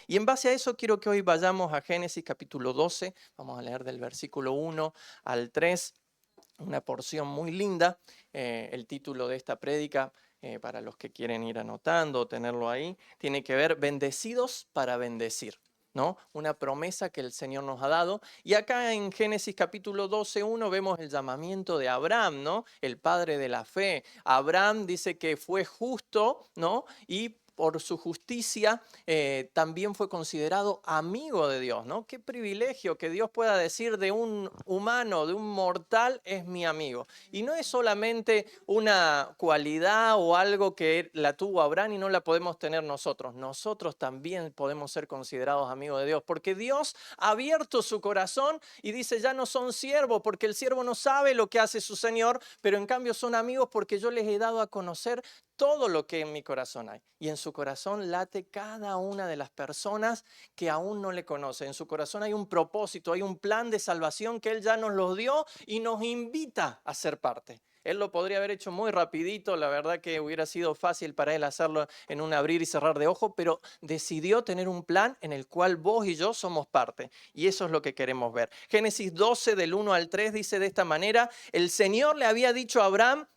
Y en base a eso quiero que hoy vayamos a Génesis capítulo 12, vamos a leer del versículo 1 al 3, una porción muy linda. El título de esta prédica, para los que quieren ir anotando o tenerlo ahí, tiene que ver bendecidos para bendecir, ¿no? Una promesa que el Señor nos ha dado. Y acá en Génesis capítulo 12:1 vemos el llamamiento de Abraham, ¿no? El padre de la fe. Abraham dice que fue justo, ¿no? Y por su justicia también fue considerado amigo de Dios, ¿no? Qué privilegio que Dios pueda decir de un humano, de un mortal, es mi amigo. Y no es solamente una cualidad o algo que la tuvo Abraham y no la podemos tener nosotros. Nosotros también podemos ser considerados amigos de Dios, porque Dios ha abierto su corazón y dice, ya no son siervos, porque el siervo no sabe lo que hace su Señor, pero en cambio son amigos porque yo les he dado a conocer todo lo que en mi corazón hay. Y en su corazón late cada una de las personas que aún no le conocen. En su corazón hay un propósito, hay un plan de salvación que Él ya nos lo dio y nos invita a ser parte. Él lo podría haber hecho muy rapidito, la verdad que hubiera sido fácil para Él hacerlo en un abrir y cerrar de ojos, pero decidió tener un plan en el cual vos y yo somos parte. Y eso es lo que queremos ver. Génesis 12 del 1 al 3 dice de esta manera, el Señor le había dicho a Abraham,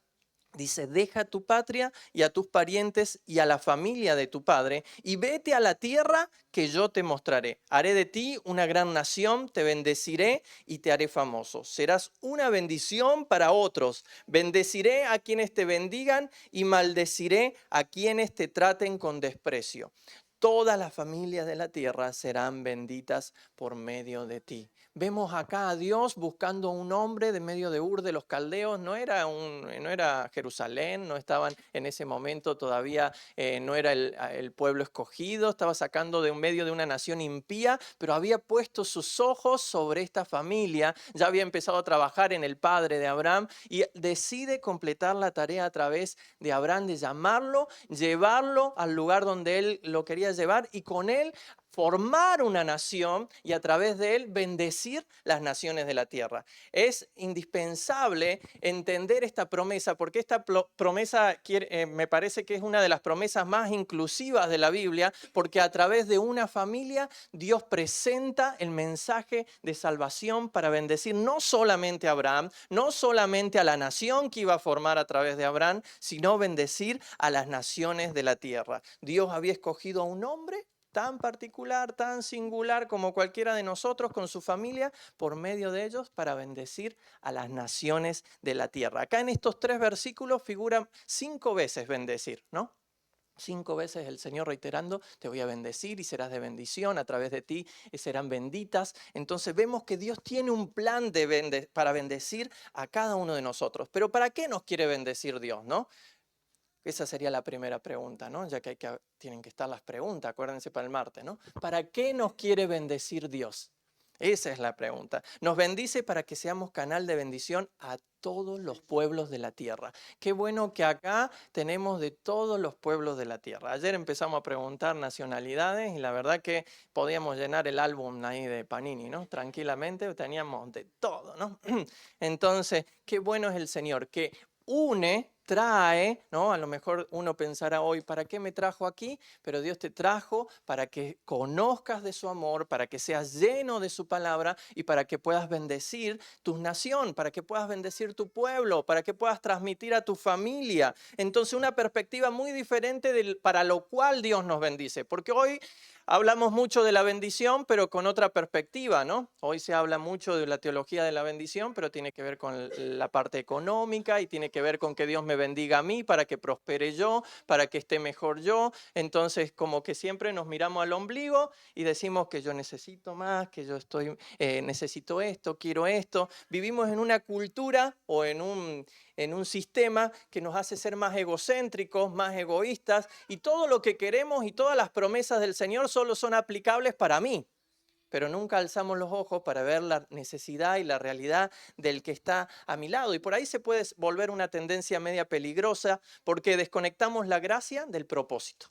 dice, deja tu patria y a tus parientes y a la familia de tu padre y vete a la tierra que yo te mostraré. Haré de ti una gran nación, te bendeciré y te haré famoso. Serás una bendición para otros. Bendeciré a quienes te bendigan y maldeciré a quienes te traten con desprecio. Todas las familias de la tierra serán benditas por medio de ti. Vemos acá a Dios buscando un hombre de medio de Ur de los Caldeos. No era Jerusalén, no estaban en ese momento todavía, no era el pueblo escogido, estaba sacando de un medio de una nación impía, pero había puesto sus ojos sobre esta familia, ya había empezado a trabajar en el padre de Abraham y decide completar la tarea a través de Abraham, de llamarlo, llevarlo al lugar donde él lo quería llevar y con él formar una nación y a través de él bendecir las naciones de la tierra. Es indispensable entender esta promesa porque esta promesa me parece que es una de las promesas más inclusivas de la Biblia porque a través de una familia Dios presenta el mensaje de salvación para bendecir no solamente a Abraham, no solamente a la nación que iba a formar a través de Abraham, sino bendecir a las naciones de la tierra. Dios había escogido a un hombre tan particular, tan singular como cualquiera de nosotros con su familia, por medio de ellos para bendecir a las naciones de la tierra. Acá en estos 3 versículos figuran 5 veces bendecir, ¿no? 5 veces el Señor reiterando, te voy a bendecir y serás de bendición, a través de ti serán benditas. Entonces vemos que Dios tiene un plan para bendecir a cada uno de nosotros. Pero ¿para qué nos quiere bendecir Dios, no? Esa sería la primera pregunta, ¿no? Ya que, tienen que estar las preguntas, acuérdense para el martes, ¿no? ¿Para qué nos quiere bendecir Dios? Esa es la pregunta. Nos bendice para que seamos canal de bendición a todos los pueblos de la tierra. Qué bueno que acá tenemos de todos los pueblos de la tierra. Ayer empezamos a preguntar nacionalidades y la verdad que podíamos llenar el álbum ahí de Panini, ¿no? Tranquilamente teníamos de todo, ¿no? Entonces, qué bueno es el Señor, que trae, ¿no? A lo mejor uno pensará hoy, ¿para qué me trajo aquí? Pero Dios te trajo para que conozcas de su amor, para que seas lleno de su palabra y para que puedas bendecir tu nación, para que puedas bendecir tu pueblo, para que puedas transmitir a tu familia. Entonces, una perspectiva muy diferente para lo cual Dios nos bendice, porque hoy hablamos mucho de la bendición, pero con otra perspectiva, ¿no? Hoy se habla mucho de la teología de la bendición, pero tiene que ver con la parte económica y tiene que ver con que Dios me bendiga a mí para que prospere yo, para que esté mejor yo. Entonces, como que siempre nos miramos al ombligo y decimos que yo necesito más, que yo necesito esto, quiero esto. Vivimos en una cultura o en un sistema que nos hace ser más egocéntricos, más egoístas, y todo lo que queremos y todas las promesas del Señor solo son aplicables para mí, pero nunca alzamos los ojos para ver la necesidad y la realidad del que está a mi lado. Y por ahí se puede volver una tendencia media peligrosa porque desconectamos la gracia del propósito.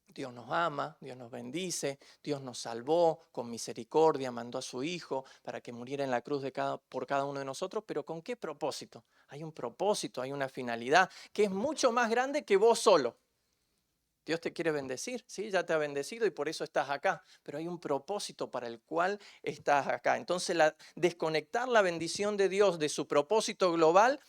Dios nos ama, Dios nos bendice, Dios nos salvó con misericordia, mandó a su Hijo para que muriera en la cruz por cada uno de nosotros, pero ¿con qué propósito? Hay un propósito, hay una finalidad que es mucho más grande que vos solo. Dios te quiere bendecir, ¿sí? Ya te ha bendecido y por eso estás acá. Pero hay un propósito para el cual estás acá. Entonces, desconectar la bendición de Dios de su propósito global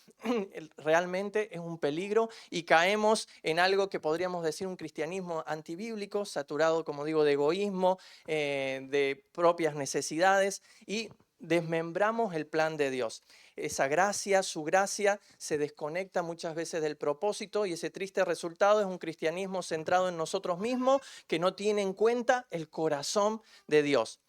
realmente es un peligro y caemos en algo que podríamos decir un cristianismo antibíblico, saturado, como digo, de egoísmo, de propias necesidades y desmembramos el plan de Dios. Esa gracia, su gracia, se desconecta muchas veces del propósito y ese triste resultado es un cristianismo centrado en nosotros mismos que no tiene en cuenta el corazón de Dios.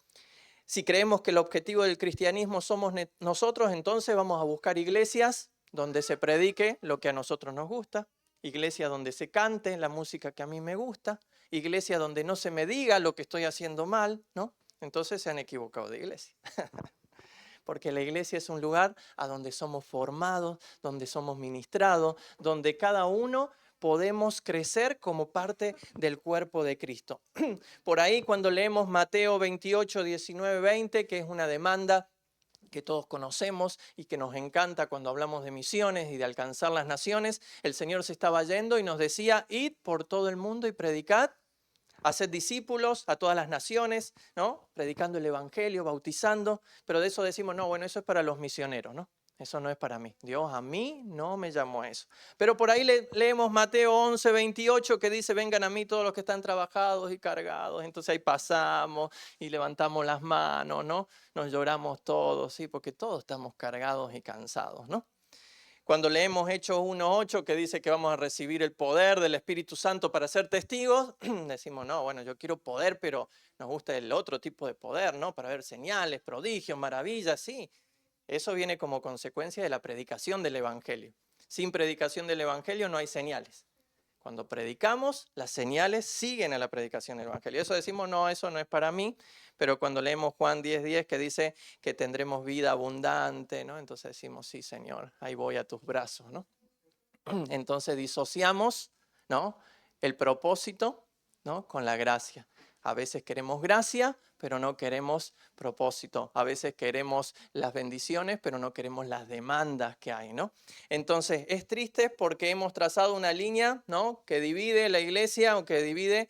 Si creemos que el objetivo del cristianismo somos nosotros, entonces vamos a buscar iglesias donde se predique lo que a nosotros nos gusta, iglesias donde se cante la música que a mí me gusta, iglesias donde no se me diga lo que estoy haciendo mal, ¿no? Entonces se han equivocado de iglesia. Porque la iglesia es un lugar a donde somos formados, donde somos ministrados, donde cada uno podemos crecer como parte del cuerpo de Cristo. Por ahí cuando leemos Mateo 28, 19, 20, que es una demanda que todos conocemos y que nos encanta cuando hablamos de misiones y de alcanzar las naciones, el Señor se estaba yendo y nos decía, id por todo el mundo y predicad, haced discípulos a todas las naciones, ¿no? Predicando el evangelio, bautizando, pero de eso decimos, no, bueno, eso es para los misioneros, ¿no? Eso no es para mí. Dios a mí no me llamó a eso. Pero por ahí leemos Mateo 11, 28 que dice, vengan a mí todos los que están trabajados y cargados. Entonces ahí pasamos y levantamos las manos, ¿no? Nos lloramos todos, ¿sí? Porque todos estamos cargados y cansados, ¿no? Cuando leemos Hechos 1:8 que dice que vamos a recibir el poder del Espíritu Santo para ser testigos, decimos, no, bueno, yo quiero poder, pero nos gusta el otro tipo de poder, ¿no? Para ver señales, prodigios, maravillas, sí. Eso viene como consecuencia de la predicación del Evangelio. Sin predicación del Evangelio no hay señales. Cuando predicamos, las señales siguen a la predicación del Evangelio. Eso decimos, no, eso no es para mí, pero cuando leemos Juan 10:10 que dice que tendremos vida abundante, ¿no? Entonces decimos, sí, Señor, ahí voy a tus brazos, ¿no? Entonces disociamos, ¿no? El propósito, ¿no? Con la gracia. A veces queremos gracia, pero no queremos propósito. A veces queremos las bendiciones, pero no queremos las demandas que hay, ¿no? Entonces es triste porque hemos trazado una línea, ¿no? Que divide la iglesia o que divide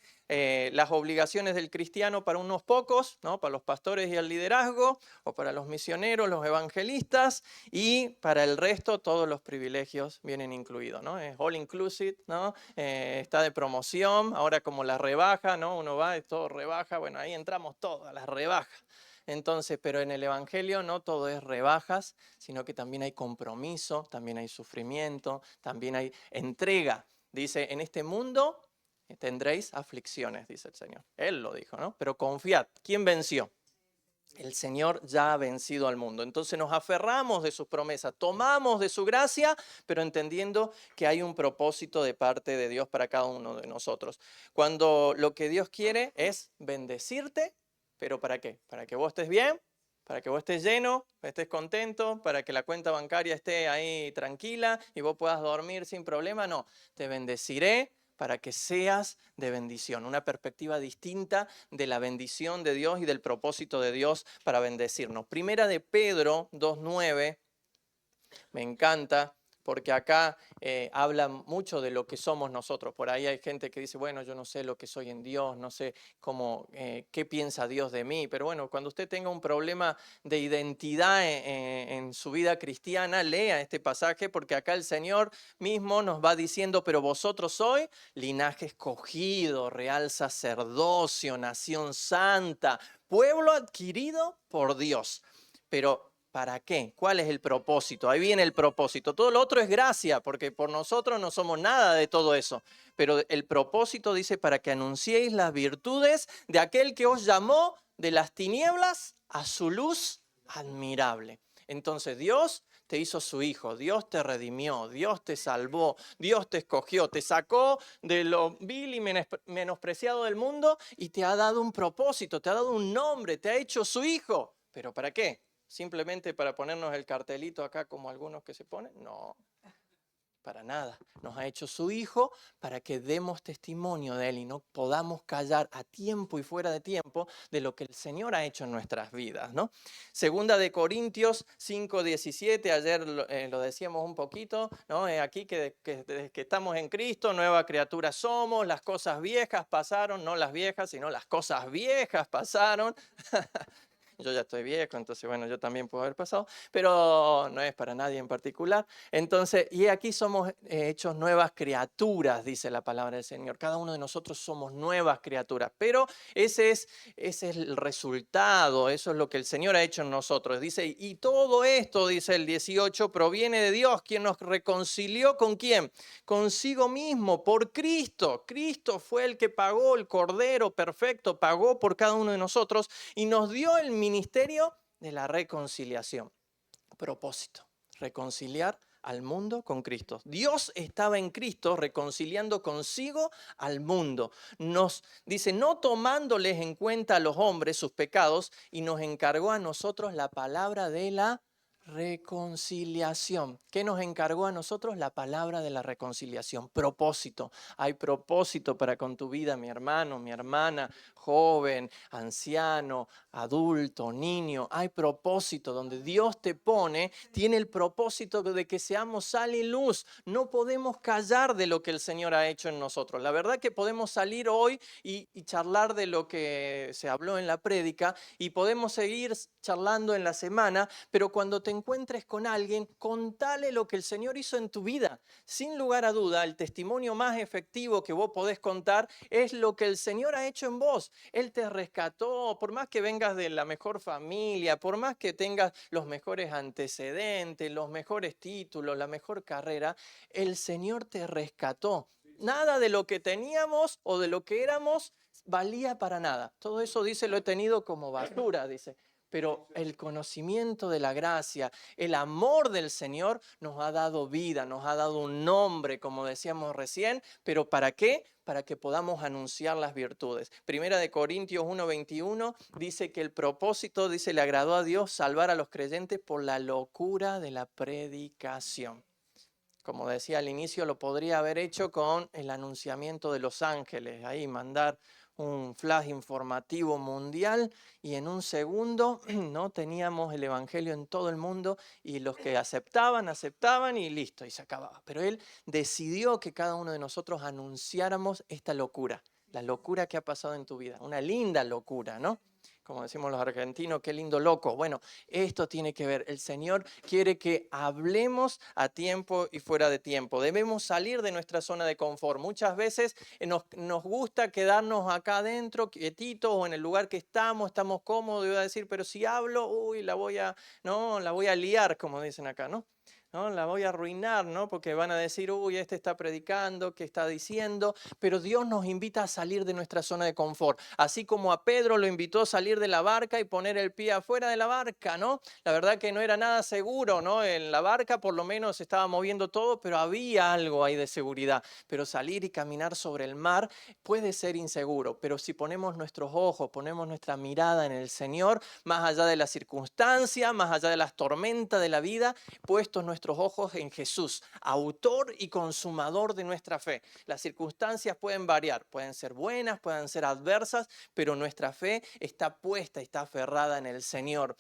las obligaciones del cristiano para unos pocos, ¿no? Para los pastores y el liderazgo, o para los misioneros, los evangelistas, y para el resto todos los privilegios vienen incluidos, ¿no? Es all inclusive, ¿no? Está de promoción, ahora como la rebaja, ¿no? Uno va y todo rebaja, bueno, ahí entramos todos a las rebajas. Entonces, pero en el Evangelio no todo es rebajas, sino que también hay compromiso, también hay sufrimiento, también hay entrega. Dice, en este mundo tendréis aflicciones, dice el Señor. Él lo dijo, ¿no? Pero confiad, ¿quién venció? El Señor ya ha vencido al mundo. Entonces nos aferramos de sus promesas, tomamos de su gracia, pero entendiendo que hay un propósito de parte de Dios para cada uno de nosotros. Cuando lo que Dios quiere es bendecirte, ¿pero para qué? Para que vos estés bien, para que vos estés lleno, estés contento, para que la cuenta bancaria esté ahí tranquila y vos puedas dormir sin problema. No, te bendeciré para que seas de bendición, una perspectiva distinta de la bendición de Dios y del propósito de Dios para bendecirnos. Primera de Pedro 2:9, me encanta, porque acá habla mucho de lo que somos nosotros. Por ahí hay gente que dice, bueno, yo no sé lo que soy en Dios, no sé cómo, qué piensa Dios de mí. Pero bueno, cuando usted tenga un problema de identidad en su vida cristiana, lea este pasaje, porque acá el Señor mismo nos va diciendo, pero vosotros sois linaje escogido, real sacerdocio, nación santa, pueblo adquirido por Dios. Pero ¿para qué? ¿Cuál es el propósito? Ahí viene el propósito. Todo lo otro es gracia, porque por nosotros no somos nada de todo eso. Pero el propósito dice para que anunciéis las virtudes de aquel que os llamó de las tinieblas a su luz admirable. Entonces Dios te hizo su hijo, Dios te redimió, Dios te salvó, Dios te escogió, te sacó de lo vil y menospreciado del mundo y te ha dado un propósito, te ha dado un nombre, te ha hecho su hijo. ¿Pero para qué? ¿Simplemente para ponernos el cartelito acá como algunos que se ponen? No. para nada. Nos ha hecho su Hijo para que demos testimonio de Él y no podamos callar a tiempo y fuera de tiempo de lo que el Señor ha hecho en nuestras vidas, ¿no? Segunda de Corintios 5:17, ayer lo decíamos un poquito, ¿no? Aquí desde que estamos en Cristo, nueva criatura somos, las cosas viejas pasaron, no las viejas, sino las cosas viejas pasaron. Yo ya estoy viejo, entonces bueno, yo también puedo haber pasado, pero no es para nadie en particular. Entonces, y aquí somos hechos nuevas criaturas, dice la palabra del Señor. Cada uno de nosotros somos nuevas criaturas, pero ese es el resultado, eso es lo que el Señor ha hecho en nosotros. Dice, y todo esto, dice el 18, proviene de Dios, quien nos reconcilió ¿con quién? Consigo mismo, por Cristo. Cristo fue el que pagó, el Cordero perfecto, pagó por cada uno de nosotros y nos dio el ministerio de la reconciliación. Propósito, reconciliar al mundo con Cristo. Dios estaba en Cristo reconciliando consigo al mundo. Nos dice, no tomándoles en cuenta a los hombres sus pecados, y nos encargó a nosotros la palabra de la reconciliación. ¿Qué nos encargó a nosotros? La palabra de la reconciliación. Propósito. Hay propósito para con tu vida, mi hermano, mi hermana, joven, anciano, adulto, niño. Hay propósito. Donde Dios te pone, tiene el propósito de que seamos sal y luz. No podemos callar de lo que el Señor ha hecho en nosotros. La verdad que podemos salir hoy y charlar de lo que se habló en la prédica y podemos seguir charlando en la semana, pero cuando te encuentres con alguien, contale lo que el Señor hizo en tu vida. Sin lugar a duda, el testimonio más efectivo que vos podés contar es lo que el Señor ha hecho en vos. Él te rescató, por más que vengas de la mejor familia, por más que tengas los mejores antecedentes, los mejores títulos, la mejor carrera, el Señor te rescató. Nada de lo que teníamos o de lo que éramos valía para nada. Todo eso, dice, lo he tenido como basura, dice. Pero el conocimiento de la gracia, el amor del Señor nos ha dado vida, nos ha dado un nombre, como decíamos recién, pero ¿para qué? Para que podamos anunciar las virtudes. Primera de Corintios 1:21 dice que el propósito, dice, le agradó a Dios salvar a los creyentes por la locura de la predicación. Como decía al inicio, lo podría haber hecho con el anunciamiento de los ángeles, ahí mandar un flash informativo mundial y en un segundo no teníamos el evangelio en todo el mundo y los que aceptaban y listo, y se acababa. Pero él decidió que cada uno de nosotros anunciáramos esta locura, la locura que ha pasado en tu vida, una linda locura, ¿no? Como decimos los argentinos, qué lindo loco. Bueno, esto tiene que ver. El Señor quiere que hablemos a tiempo y fuera de tiempo. Debemos salir de nuestra zona de confort. Muchas veces nos gusta quedarnos acá adentro, quietitos o en el lugar que estamos cómodos. Yo voy a decir, pero si hablo, uy, la voy a liar, como dicen acá, ¿no? ¿No? La voy a arruinar, ¿no? Porque van a decir, uy, este está predicando, ¿qué está diciendo? Pero Dios nos invita a salir de nuestra zona de confort. Así como a Pedro lo invitó a salir de la barca y poner el pie afuera de la barca, ¿no? La verdad que no era nada seguro, ¿no? En la barca por lo menos se estaba moviendo todo, pero había algo ahí de seguridad. Pero salir y caminar sobre el mar puede ser inseguro. Pero si ponemos nuestros ojos, ponemos nuestra mirada en el Señor, más allá de las circunstancias, más allá de las tormentas de la vida, puestos nuestros ojos en Jesús, autor y consumador de nuestra fe. Las circunstancias pueden variar, pueden ser buenas, pueden ser adversas, pero nuestra fe está puesta, está aferrada en el Señor.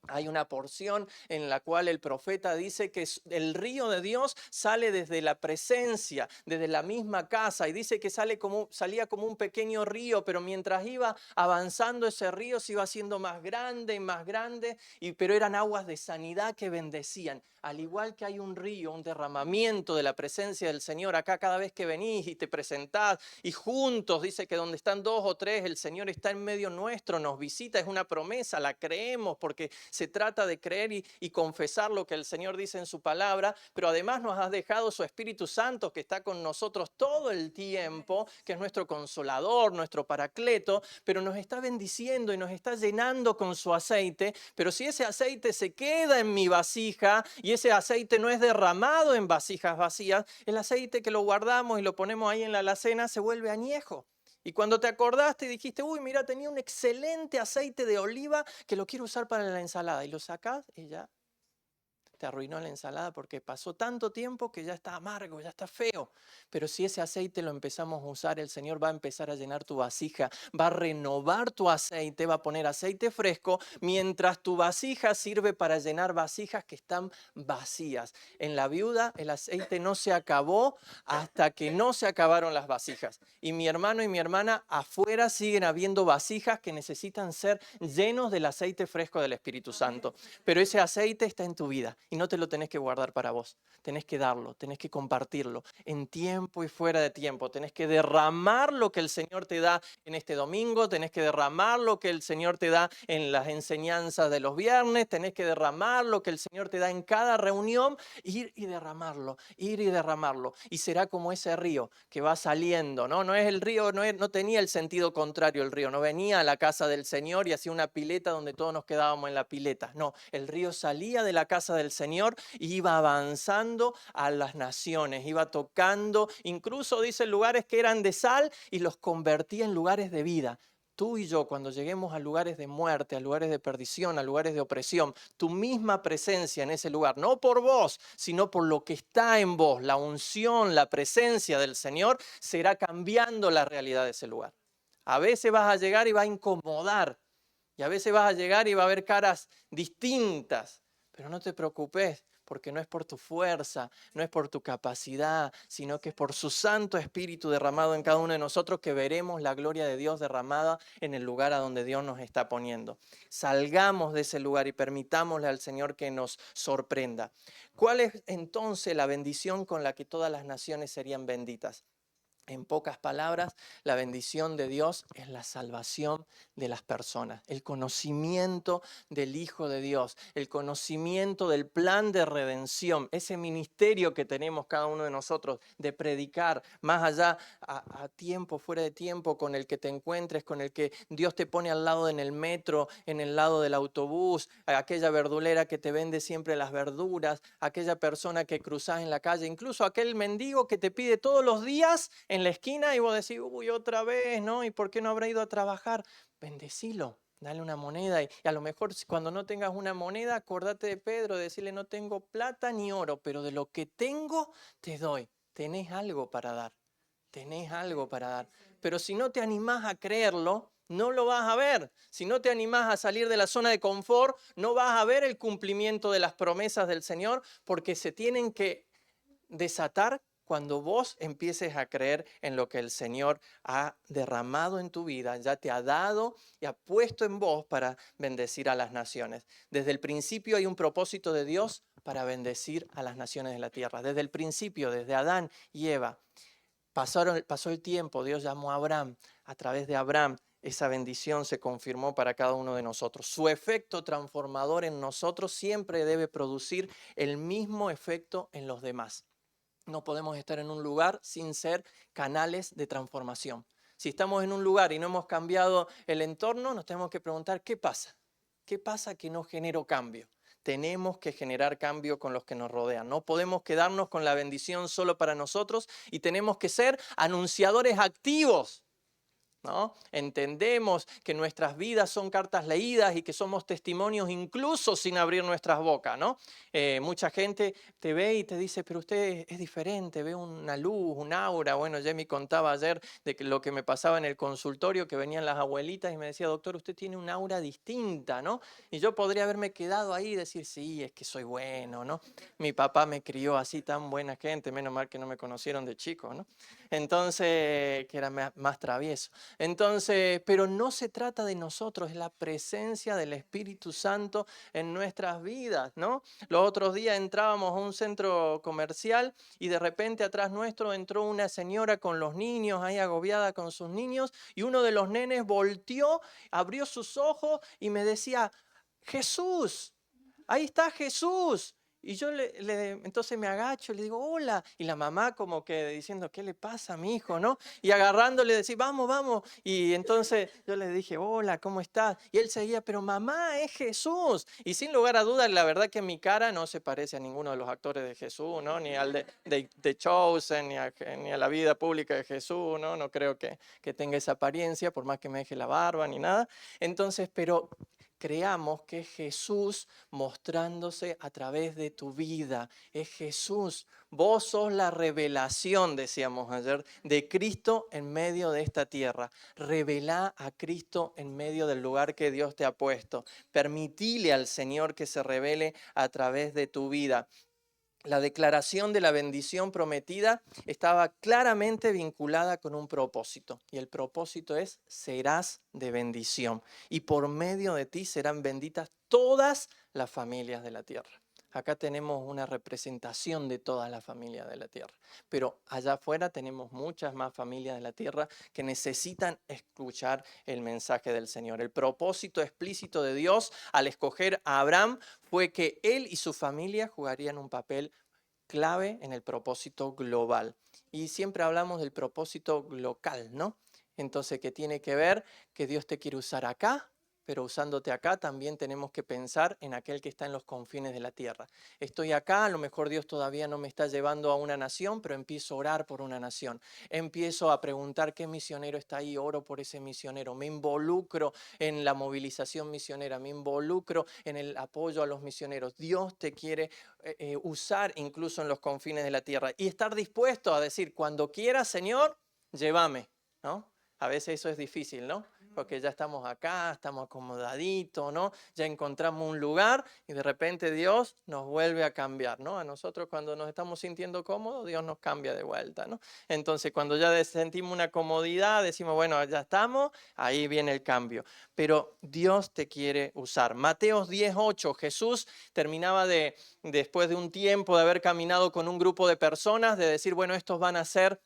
Hay una porción en la cual el profeta dice que el río de Dios sale desde la presencia, desde la misma casa, y dice que salía como un pequeño río, pero mientras iba avanzando ese río se iba haciendo más grande, pero eran aguas de sanidad que bendecían. Al igual que hay un río, un derramamiento de la presencia del Señor acá cada vez que venís y te presentás y juntos, dice que donde están dos o tres, el Señor está en medio nuestro, nos visita, es una promesa, la creemos porque se trata de creer y confesar lo que el Señor dice en su palabra, pero además nos has dejado su Espíritu Santo que está con nosotros todo el tiempo, que es nuestro consolador, nuestro paracleto, pero nos está bendiciendo y nos está llenando con su aceite. Pero si ese aceite se queda en mi vasija y ese aceite no es derramado en vasijas vacías, el aceite que lo guardamos y lo ponemos ahí en la alacena se vuelve añejo. Y cuando te acordaste y dijiste, uy, mira, tenía un excelente aceite de oliva que lo quiero usar para la ensalada, y lo sacás y ya te arruinó la ensalada porque pasó tanto tiempo que ya está amargo, ya está feo. Pero si ese aceite lo empezamos a usar, el Señor va a empezar a llenar tu vasija, va a renovar tu aceite, va a poner aceite fresco, mientras tu vasija sirve para llenar vasijas que están vacías. En la viuda el aceite no se acabó hasta que no se acabaron las vasijas. Y mi hermano y mi hermana, afuera siguen habiendo vasijas que necesitan ser llenos del aceite fresco del Espíritu Santo. Pero ese aceite está en tu vida y no te lo tenés que guardar para vos. Tenés que darlo, tenés que compartirlo en tiempo y fuera de tiempo. Tenés que derramar lo que el Señor te da en este domingo, tenés que derramar lo que el Señor te da en las enseñanzas de los viernes, tenés que derramar lo que el Señor te da en cada reunión, ir y derramarlo, ir y derramarlo. Y será como ese río que va saliendo, ¿no? No es el río, no tenía el sentido contrario el río, no venía a la casa del Señor y hacía una pileta donde todos nos quedábamos en la pileta. No, el río salía de la casa del Señor y iba avanzando a las naciones, iba tocando, incluso dice lugares que eran de sal y los convertía en lugares de vida. Tú y yo, cuando lleguemos a lugares de muerte, a lugares de perdición, a lugares de opresión, tu misma presencia en ese lugar, no por vos, sino por lo que está en vos, la unción, la presencia del Señor, será cambiando la realidad de ese lugar. A veces vas a llegar y va a incomodar, y a veces vas a llegar y va a haber caras distintas, pero no te preocupes, porque no es por tu fuerza, no es por tu capacidad, sino que es por su Santo Espíritu derramado en cada uno de nosotros que veremos la gloria de Dios derramada en el lugar a donde Dios nos está poniendo. Salgamos de ese lugar y permitámosle al Señor que nos sorprenda. ¿Cuál es entonces la bendición con la que todas las naciones serían benditas? En pocas palabras, la bendición de Dios es la salvación de las personas, el conocimiento del Hijo de Dios, el conocimiento del plan de redención, ese ministerio que tenemos cada uno de nosotros de predicar más allá a tiempo, fuera de tiempo, con el que te encuentres, con el que Dios te pone al lado en el metro, en el lado del autobús, aquella verdulera que te vende siempre las verduras, aquella persona que cruzás en la calle, incluso aquel mendigo que te pide todos los días en la esquina y vos decís, uy, otra vez, ¿no? ¿Y por qué no habrá ido a trabajar? Bendecilo, dale una moneda y a lo mejor cuando no tengas una moneda, acordate de Pedro, decirle, no tengo plata ni oro, pero de lo que tengo te doy. Tenés algo para dar, tenés algo para dar. Pero si no te animás a creerlo, no lo vas a ver. Si no te animás a salir de la zona de confort, no vas a ver el cumplimiento de las promesas del Señor, porque se tienen que desatar cuando vos empieces a creer en lo que el Señor ha derramado en tu vida, ya te ha dado y ha puesto en vos para bendecir a las naciones. Desde el principio hay un propósito de Dios para bendecir a las naciones de la tierra. Desde el principio, desde Adán y Eva. Pasó el tiempo, Dios llamó a Abraham. A través de Abraham, esa bendición se confirmó para cada uno de nosotros. Su efecto transformador en nosotros siempre debe producir el mismo efecto en los demás. No podemos estar en un lugar sin ser canales de transformación. Si estamos en un lugar y no hemos cambiado el entorno, nos tenemos que preguntar, ¿qué pasa? ¿Qué pasa que no genero cambio? Tenemos que generar cambio con los que nos rodean. No podemos quedarnos con la bendición solo para nosotros y tenemos que ser anunciadores activos, ¿no? Entendemos que nuestras vidas son cartas leídas y que somos testimonios incluso sin abrir nuestras bocas, ¿no? Mucha gente te ve y te dice, pero usted es diferente, ve una luz, un aura. Bueno, Jamie contaba ayer de que lo que me pasaba en el consultorio, que venían las abuelitas y me decía, doctor, usted tiene un aura distinta, ¿no? Y yo podría haberme quedado ahí y decir, sí, es que soy bueno, ¿no? Mi papá me crió así, tan buena gente, menos mal que no me conocieron de chico, ¿no? Entonces, que era más travieso. Entonces, pero no se trata de nosotros, es la presencia del Espíritu Santo en nuestras vidas, ¿no? Los otros días entrábamos a un centro comercial y de repente atrás nuestro entró una señora con los niños, ahí agobiada con sus niños, y uno de los nenes volteó, abrió sus ojos y me decía, Jesús, ahí está Jesús. Y yo entonces me agacho y le digo, hola. Y la mamá como que diciendo, ¿qué le pasa a mi hijo, no? Y agarrándole decía, vamos, vamos. Y entonces yo le dije, hola, ¿cómo estás? Y él seguía, pero mamá, es Jesús. Y sin lugar a dudas, la verdad que mi cara no se parece a ninguno de los actores de Jesús, ¿no? Ni al de Chosen, ni a la vida pública de Jesús, ¿no? No creo que tenga esa apariencia, por más que me deje la barba ni nada. Entonces, pero creamos que es Jesús mostrándose a través de tu vida. Es Jesús. Vos sos la revelación, decíamos ayer, de Cristo en medio de esta tierra. Revelá a Cristo en medio del lugar que Dios te ha puesto. Permitile al Señor que se revele a través de tu vida. La declaración de la bendición prometida estaba claramente vinculada con un propósito. Y el propósito es: serás de bendición. Y por medio de ti serán benditas todas las familias de la tierra. Acá tenemos una representación de todas las familias de la tierra. Pero allá afuera tenemos muchas más familias de la tierra que necesitan escuchar el mensaje del Señor. El propósito explícito de Dios al escoger a Abraham fue que él y su familia jugarían un papel clave en el propósito global. Y siempre hablamos del propósito local, ¿no? Entonces, ¿qué tiene que ver? Que Dios te quiere usar acá, pero usándote acá también tenemos que pensar en aquel que está en los confines de la tierra. Estoy acá, a lo mejor Dios todavía no me está llevando a una nación, pero empiezo a orar por una nación. Empiezo a preguntar qué misionero está ahí, oro por ese misionero. Me involucro en la movilización misionera, me involucro en el apoyo a los misioneros. Dios te quiere usar incluso en los confines de la tierra y estar dispuesto a decir: cuando quieras, Señor, llévame, ¿no? A veces eso es difícil, ¿no? Porque ya estamos acá, estamos acomodaditos, ¿no? Ya encontramos un lugar y de repente Dios nos vuelve a cambiar, ¿no? A nosotros, cuando nos estamos sintiendo cómodos, Dios nos cambia de vuelta, ¿no? Entonces, cuando ya sentimos una comodidad, decimos: bueno, ya estamos, ahí viene el cambio. Pero Dios te quiere usar. Mateo 10:8, Jesús terminaba después de un tiempo de haber caminado con un grupo de personas, de decir: bueno, estos van a ser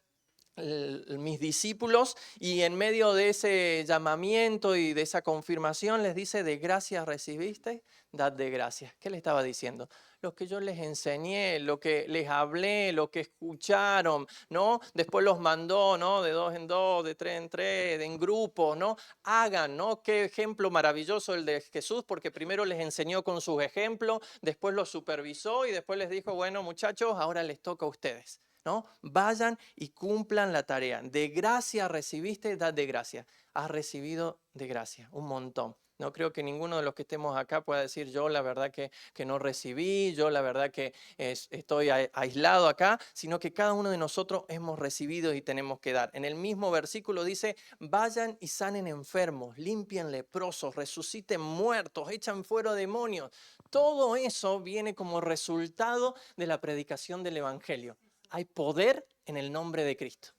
mis discípulos, y en medio de ese llamamiento y de esa confirmación les dice: de gracias recibiste, dad de gracias. ¿Qué le estaba diciendo? Lo que yo les enseñé, lo que les hablé, lo que escucharon, ¿no? Después los mandó, ¿no? De 2 en 2, de 3 en 3, en grupos, ¿no? Hagan, ¿no? Qué ejemplo maravilloso el de Jesús, porque primero les enseñó con sus ejemplos, después los supervisó y después les dijo: bueno, muchachos, ahora les toca a ustedes, ¿no? Vayan y cumplan la tarea. De gracia recibiste, dad de gracia. Has recibido de gracia un montón. No creo que ninguno de los que estemos acá pueda decir: yo la verdad que no recibí, yo la verdad que estoy aislado acá, sino que cada uno de nosotros hemos recibido y tenemos que dar. En el mismo versículo dice: vayan y sanen enfermos, limpien leprosos, resuciten muertos, echan fuera demonios. Todo eso viene como resultado de la predicación del Evangelio. Hay poder en el nombre de Cristo.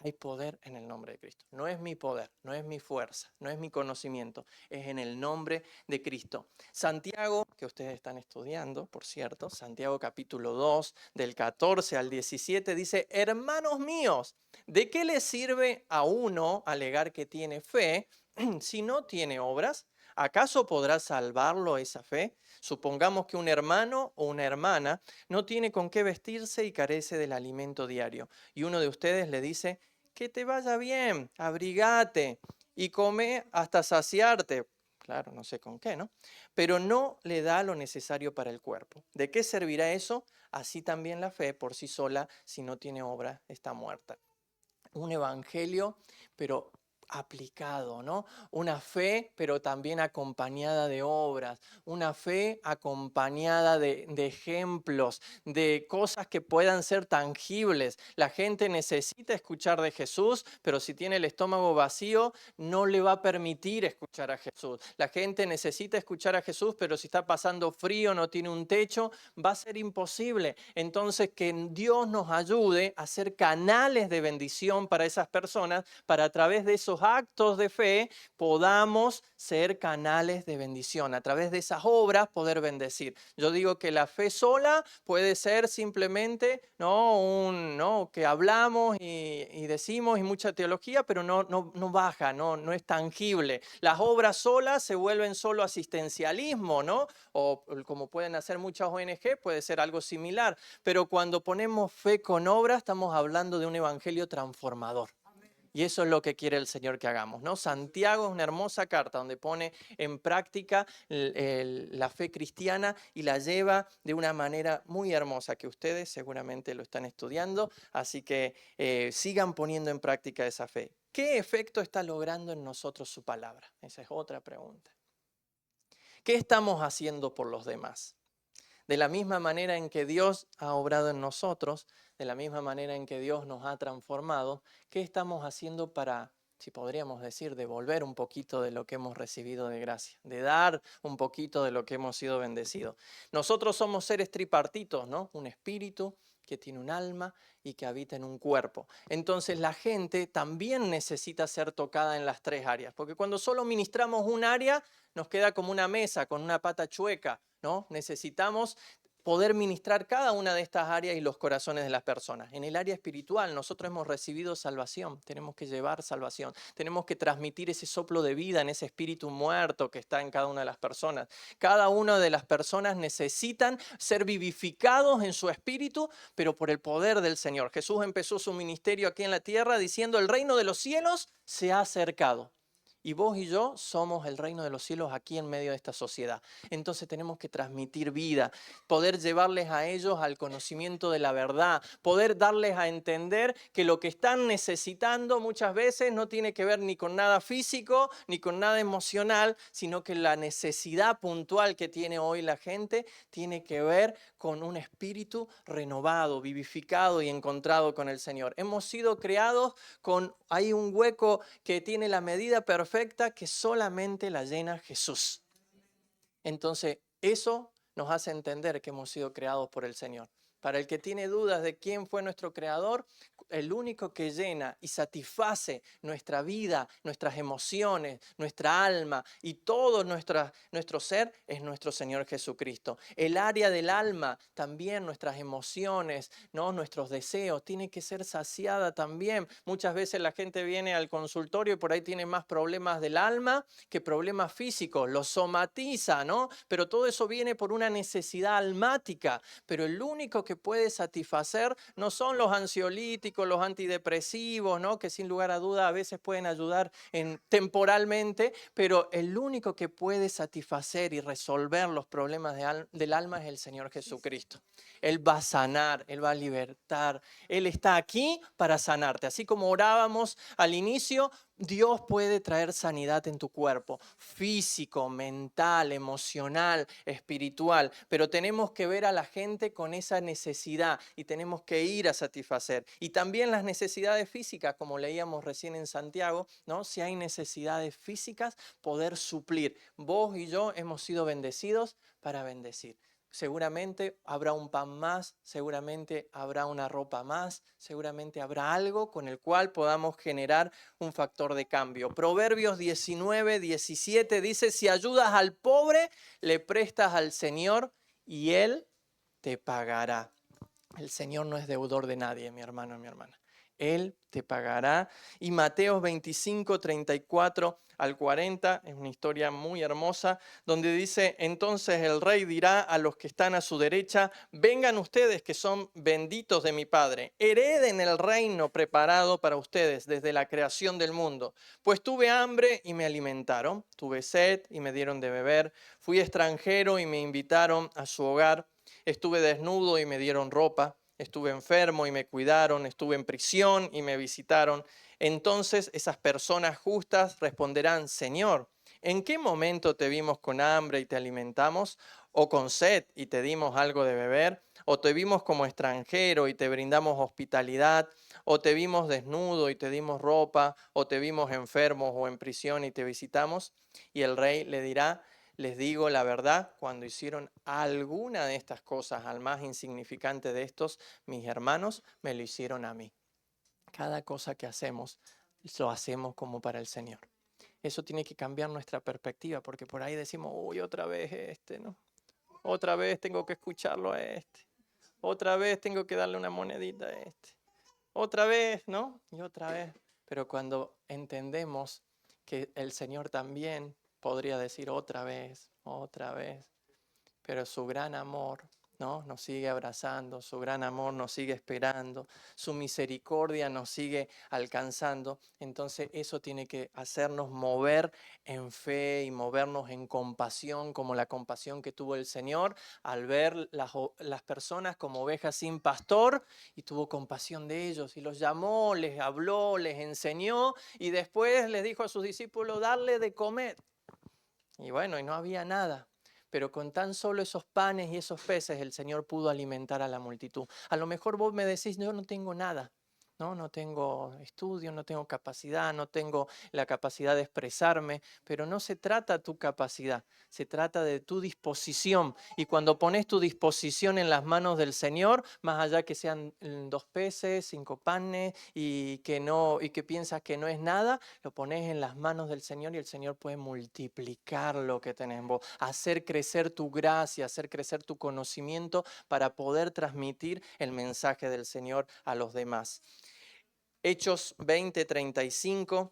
Hay poder en el nombre de Cristo. No es mi poder, no es mi fuerza, no es mi conocimiento, es en el nombre de Cristo. Santiago, que ustedes están estudiando, por cierto, Santiago capítulo 2, del 14 al 17, dice: hermanos míos, ¿de qué le sirve a uno alegar que tiene fe si no tiene obras? ¿Acaso podrá salvarlo esa fe? Supongamos que un hermano o una hermana no tiene con qué vestirse y carece del alimento diario, y uno de ustedes le dice: que te vaya bien, abrigate y come hasta saciarte. Claro, no sé con qué, ¿no? Pero no le da lo necesario para el cuerpo. ¿De qué servirá eso? Así también la fe por sí sola, si no tiene obra, está muerta. Un evangelio, pero aplicado, ¿no? Una fe, pero también acompañada de obras, una fe acompañada de ejemplos, de cosas que puedan ser tangibles. La gente necesita escuchar de Jesús, pero si tiene el estómago vacío, no le va a permitir escuchar a Jesús. La gente necesita escuchar a Jesús, pero si está pasando frío, no tiene un techo, va a ser imposible. Entonces, que Dios nos ayude a ser canales de bendición para esas personas, para a través de esos actos de fe podamos ser canales de bendición, a través de esas obras poder bendecir. Yo digo que la fe sola puede ser simplemente, ¿no? Que hablamos y decimos, y mucha teología, pero no baja, no es tangible. Las obras solas se vuelven solo asistencialismo, ¿no? O como pueden hacer muchas ONG, puede ser algo similar. Pero cuando ponemos fe con obras, estamos hablando de un evangelio transformador. Y eso es lo que quiere el Señor que hagamos, ¿no? Santiago es una hermosa carta donde pone en práctica la fe cristiana y la lleva de una manera muy hermosa, que ustedes seguramente lo están estudiando, así que sigan poniendo en práctica esa fe. ¿Qué efecto está logrando en nosotros su palabra? Esa es otra pregunta. ¿Qué estamos haciendo por los demás? De la misma manera en que Dios ha obrado en nosotros, de la misma manera en que Dios nos ha transformado, ¿qué estamos haciendo para, si podríamos decir, devolver un poquito de lo que hemos recibido de gracia, de dar un poquito de lo que hemos sido bendecidos? Nosotros somos seres tripartitos, ¿no? Un espíritu que tiene un alma y que habita en un cuerpo. Entonces la gente también necesita ser tocada en las tres áreas, porque cuando solo ministramos un área, nos queda como una mesa con una pata chueca, ¿no? Necesitamos poder ministrar cada una de estas áreas y los corazones de las personas. En el área espiritual nosotros hemos recibido salvación, tenemos que llevar salvación, tenemos que transmitir ese soplo de vida en ese espíritu muerto que está en cada una de las personas. Cada una de las personas necesitan ser vivificados en su espíritu, pero por el poder del Señor. Jesús empezó su ministerio aquí en la tierra diciendo: el reino de los cielos se ha acercado. Y vos y yo somos el reino de los cielos aquí en medio de esta sociedad. Entonces tenemos que transmitir vida, poder llevarles a ellos al conocimiento de la verdad, poder darles a entender que lo que están necesitando muchas veces no tiene que ver ni con nada físico ni con nada emocional, sino que la necesidad puntual que tiene hoy la gente tiene que ver con un espíritu renovado, vivificado y encontrado con el Señor. Hemos sido creados hay un hueco que tiene la medida perfecta que solamente la llena Jesús. Entonces, eso nos hace entender que hemos sido creados por el Señor. Para el que tiene dudas de quién fue nuestro creador, el único que llena y satisface nuestra vida, nuestras emociones, nuestra alma y todo nuestro ser es nuestro Señor Jesucristo. El área del alma, también nuestras emociones, ¿no? Nuestros deseos, tiene que ser saciada también. Muchas veces la gente viene al consultorio y por ahí tiene más problemas del alma que problemas físicos, los somatiza, ¿no? Pero todo eso viene por una necesidad almática. Pero el único que puede satisfacer no son los ansiolíticos, los antidepresivos, ¿no? Que sin lugar a duda a veces pueden ayudar temporalmente, pero el único que puede satisfacer y resolver los problemas del alma es el Señor Jesucristo. Él va a sanar, Él va a libertar, Él está aquí para sanarte. Así como orábamos al inicio, Dios puede traer sanidad en tu cuerpo, físico, mental, emocional, espiritual, pero tenemos que ver a la gente con esa necesidad y tenemos que ir a satisfacer. Y también las necesidades físicas, como leíamos recién en Santiago, ¿no? Si hay necesidades físicas, poder suplir. Vos y yo hemos sido bendecidos para bendecir. Seguramente habrá un pan más, seguramente habrá una ropa más, seguramente habrá algo con el cual podamos generar un factor de cambio. Proverbios 19:17 dice: si ayudas al pobre, le prestas al Señor y Él te pagará. El Señor no es deudor de nadie, mi hermano y mi hermana. Él te pagará. Y Mateo 25:34-40 es una historia muy hermosa, donde dice: entonces el rey dirá a los que están a su derecha: vengan ustedes que son benditos de mi Padre, hereden el reino preparado para ustedes desde la creación del mundo. Pues tuve hambre y me alimentaron, tuve sed y me dieron de beber, fui extranjero y me invitaron a su hogar, estuve desnudo y me dieron ropa. Estuve enfermo y me cuidaron, estuve en prisión y me visitaron. Entonces esas personas justas responderán: Señor, ¿en qué momento te vimos con hambre y te alimentamos? ¿O con sed y te dimos algo de beber? ¿O te vimos como extranjero y te brindamos hospitalidad? ¿O te vimos desnudo y te dimos ropa? ¿O te vimos enfermos o en prisión y te visitamos? Y el rey le dirá: les digo la verdad, cuando hicieron alguna de estas cosas al más insignificante de estos, mis hermanos, me lo hicieron a mí. Cada cosa que hacemos, lo hacemos como para el Señor. Eso tiene que cambiar nuestra perspectiva, porque por ahí decimos: uy, otra vez ¿no? Otra vez tengo que escucharlo a este. Otra vez tengo que darle una monedita a este. Otra vez, ¿no? Y otra vez. Pero cuando entendemos que el Señor también podría decir otra vez, pero su gran amor, ¿no? Nos sigue abrazando, su gran amor nos sigue esperando, su misericordia nos sigue alcanzando. Entonces eso tiene que hacernos mover en fe y movernos en compasión, como la compasión que tuvo el Señor al ver las personas como ovejas sin pastor, y tuvo compasión de ellos y los llamó, les habló, les enseñó y después les dijo a sus discípulos: darle de comer. Y bueno, y no había nada. pero con tan solo esos panes y esos peces el Señor pudo alimentar a la multitud. A lo mejor vos me decís, yo no tengo nada. No tengo estudio, no tengo capacidad, no tengo la capacidad de expresarme, pero no se trata de tu capacidad, se trata de tu disposición. Y cuando pones tu disposición en las manos del Señor, más allá que sean 2 peces, 5 panes y que piensas que no es nada, lo pones en las manos del Señor y el Señor puede multiplicar lo que tenés en vos, hacer crecer tu gracia, hacer crecer tu conocimiento para poder transmitir el mensaje del Señor a los demás. Hechos 20:35,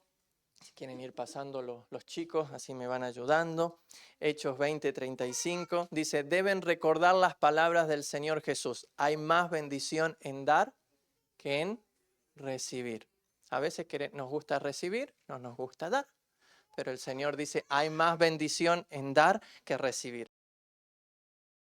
si quieren ir pasando los chicos, así me van ayudando. Hechos 20:35 dice, deben recordar las palabras del Señor Jesús. Hay más bendición en dar que en recibir. A veces nos gusta recibir, no nos gusta dar, pero el Señor dice, hay más bendición en dar que recibir.